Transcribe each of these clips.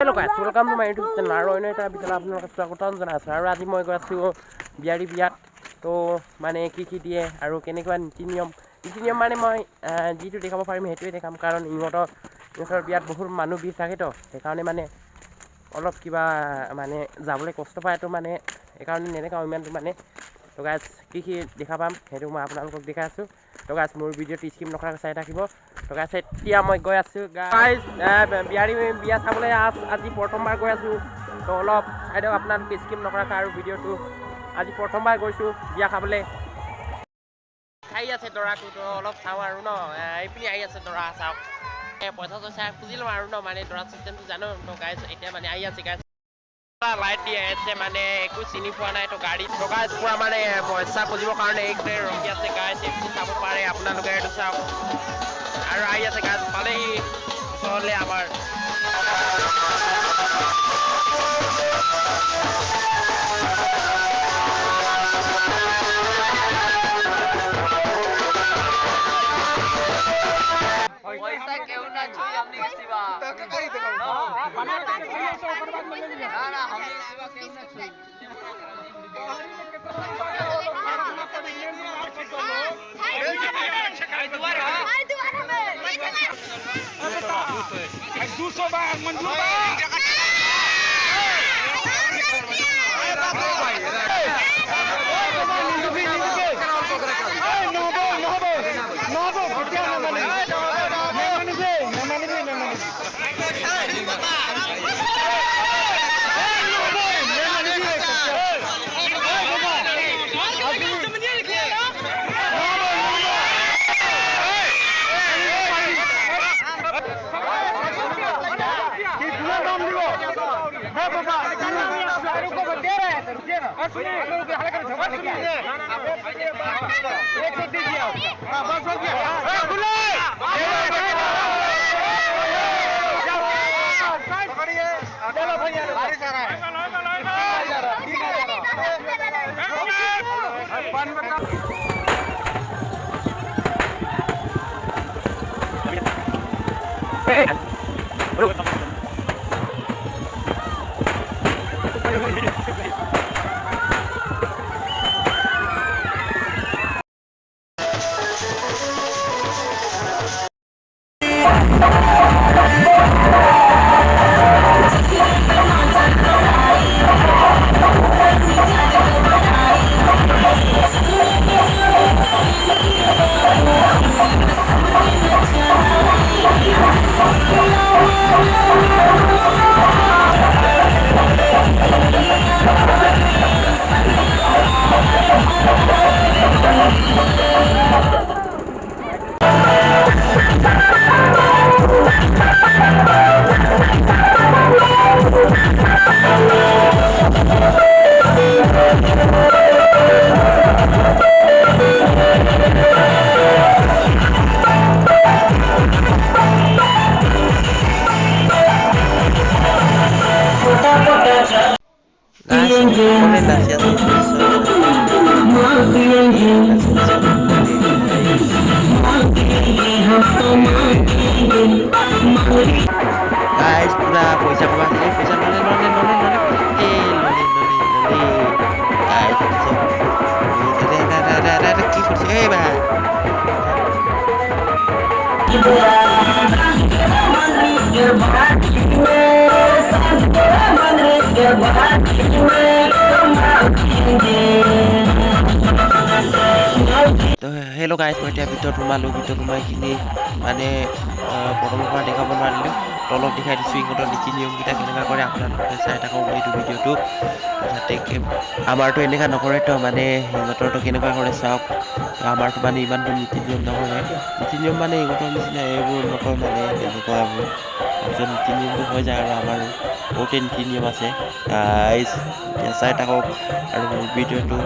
Hello guys, welcome to my YouTube channel. আৰু অন্য এটা ভিডিঅ'ত আপোনালোকক স্বাগতম জনাইছোঁ। আৰু আজি মই গৈ আছোঁ বিয়াৰী বিয়াত। তো মানে কি দিয়ে আৰু কেনেকুৱা নীতি নিয়ম মানে মই যিটো দেখাব পাৰিম সেইটোৱে দেখাম, কাৰণ ইহঁতৰ বিয়াত বহুত মানুহ ভিৰ থাকেতো, সেইকাৰণে মানে অলপ কিবা মানে যাবলৈ কষ্ট পায়, তো মানে সেইকাৰণে নেদেখাওঁ ইমানটো মানে। তো গাইজ কি দেখা পাম সেইটো মই আপোনালোকক দেখাই আছোঁ। তো গাইজ মোৰ ভিডিঅ'টো স্কিপ নকৰাকৈ চাই থাকিব। তো গাইজ এতিয়া মই গৈ আছোঁ গাইজ বিয়াৰী বিয়া চাবলৈ আজি প্ৰথমবাৰ গৈ আছোঁ। তো অলপ চাই দিয়ক আপোনালোকে স্কিপ নকৰাকৈ, আৰু ভিডিঅ'টো আজি প্ৰথমবাৰ গৈছোঁ বিয়া খাবলৈ। আহি আছে দৰাটো, তো অলপ চাওঁ আৰু ন, এইপিনি আহি আছে দৰা, চাওক পইচা চইচা খুজি লওঁ আৰু ন, মানে দৰা চিষ্টেমটো জানো। তো গাইজ এতিয়া মানে আহি আছে গাইজ, লাইট দি আছে মানে একো চিনি পোৱা নাই। তো গাড়ী গাইজ পুৰা মানে পইচা খুজিবৰ কাৰণে এইটোতে ৰখি আছে গাইজ, এইপিনি চাব পাৰে আপোনালোকে, এইটো চাওক। আৰু আহি আছে গাইজ, পালেহি ওচৰলৈ আমাৰ। Guys, pura pojsa kemana sih? Pojsa nole. Guys, ada kursi, bah. তো হেল্ল' গাইজ, মই এতিয়া ভিতৰত সোমাইখিনি মানে প্ৰথমৰ পৰা দেখাব নোৱাৰিলোঁ, তো অলপ দেখাই দিছোঁ ইহঁতৰ নীতি নিয়মকেইটা কেনেকুৱা কৰে, আপোনালোকে চাই থাকক এইটো ভিডিঅ'টো। যাতে আমাৰতো এনেকুৱা নকৰেতো, মানে সিহঁতৰতো কেনেকুৱা কৰে চাওক। আমাৰতো মানে ইমানটো নীতি নিয়ম নকৰে, নীতি নিয়ম মানে ইহঁতৰ নিচিনা এইবোৰ নকয়, মানে এনেকুৱাবোৰ তাৰপিছত নীতি নিয়মটো হৈ যায়। আৰু আমাৰো বহুতে নীতি নিয়ম আছে গাইজ, এতিয়া চাই থাকক আৰু মোৰ ভিডিঅ'টো।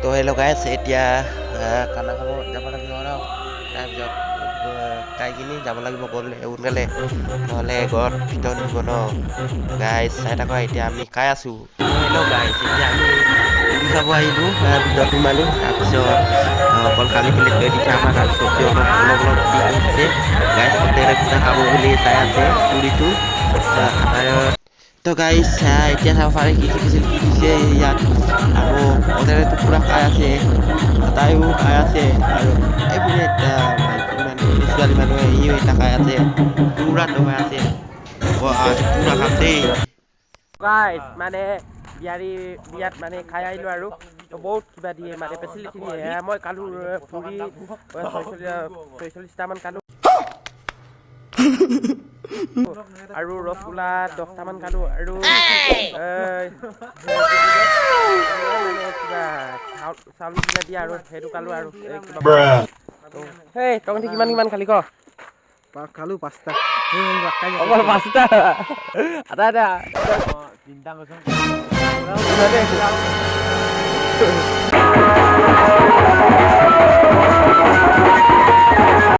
তো হেল্ল' গাইছ এতিয়া খানা খাব যাব লাগিব আৰু তাৰপিছত খাই কিনি যাব লাগিব গ'লে সোনকালে নহ'লে ঘৰত ভিতৰত নিব ন গাইছ চাই থাকা এতিয়া আমি খাই আছোঁ হেল্ল' গাইছ এতিয়া আমি পুৰি খাব আহিলোঁ ভিতৰত সোমালোঁ তাৰপিছত অকল খালী প্লেট লৈ দিছে আমাক আৰু চব্জি অলপ অলপ দি দিছে গাইছ প্ৰত্যেকে পুৰা খাব বুলি চাই আছে পুৰিটো আৰু তো গাইছ এতিয়া চাব পাৰে কি ফেচিলিটি দিছে ইয়াত আৰু প্ৰত্যেকেতো পুৰা খাই আছে তাইও খাই আছে আৰু এইপিনে মাইকী মানুহ ছোৱালী মানুহে সিও এটা খাই আছে পুৰা দবাই আছে আজি পুৰা খাম দেই গাইছ মানে বিয়াত মানে খাই আহিলোঁ আৰু বহুত কিবা দিয়ে মানে ফেচিলিটি দিয়ে মই কালো পুৰি 46টামান কালো আৰু ৰসগোল্লা 10টামান খালোঁ আৰু মানে কিবা চাউল কিবা দিয়ে আৰু সেইটো খালোঁ আৰু সেই তহঁতি কিমান খালি ক খালো 5টা অকল 5টা আদা আদা 3টা কৈছো